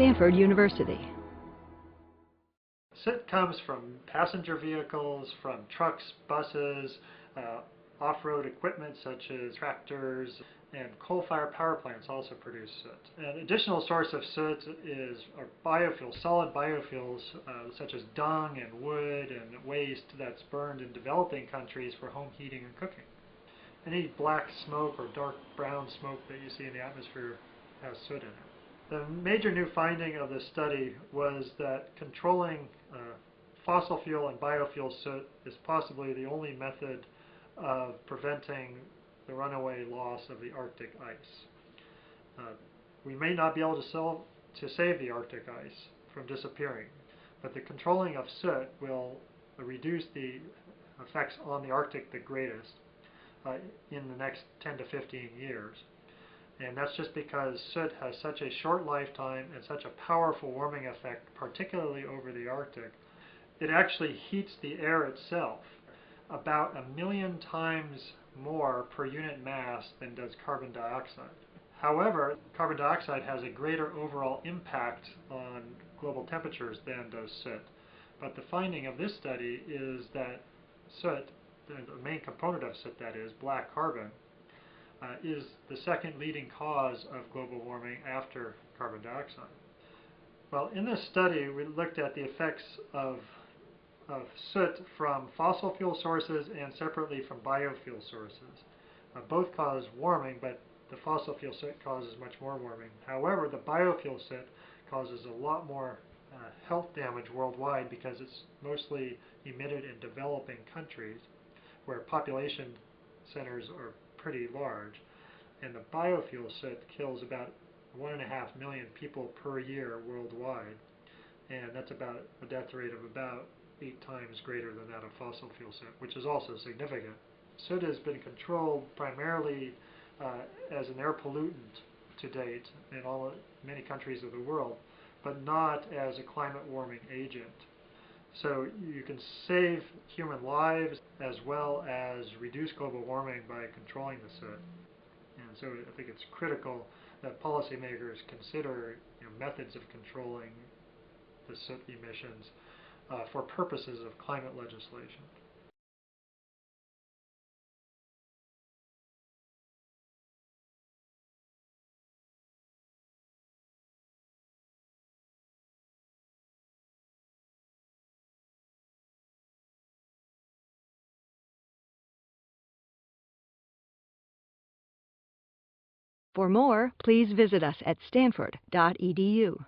Stanford University. Soot comes from passenger vehicles, from trucks, buses, off-road equipment such as tractors, and coal-fired power plants also produce soot. An additional source of soot are biofuels, solid biofuels such as dung and wood and waste that's burned in developing countries for home heating and cooking. Any black smoke or dark brown smoke that you see in the atmosphere has soot in it. The major new finding of this study was that controlling fossil fuel and biofuel soot is possibly the only method of preventing the runaway loss of the Arctic ice. We may not be able to save the Arctic ice from disappearing, but the controlling of soot will reduce the effects on the Arctic the greatest in the next 10 to 15 years. And that's just because soot has such a short lifetime and such a powerful warming effect, particularly over the Arctic. It actually heats the air itself about 1,000,000 times more per unit mass than does carbon dioxide. However, carbon dioxide has a greater overall impact on global temperatures than does soot. But the finding of this study is that soot, the main component of soot, that is, black carbon, is the second leading cause of global warming after carbon dioxide. Well, in this study, we looked at the effects of soot from fossil fuel sources and separately from biofuel sources. Both cause warming, but the fossil fuel soot causes much more warming. However, the biofuel soot causes a lot more health damage worldwide because it's mostly emitted in developing countries where population centers are pretty large. And the biofuel soot kills about 1.5 million people per year worldwide. And that's about a death rate of about 8 times greater than that of fossil fuel soot, which is also significant. Soot has been controlled primarily as an air pollutant to date in many countries of the world, but not as a climate warming agent. So you can save human lives as well as reduce global warming by controlling the soot. And so I think it's critical that policymakers consider methods of controlling the soot emissions for purposes of climate legislation. For more, please visit us at stanford.edu.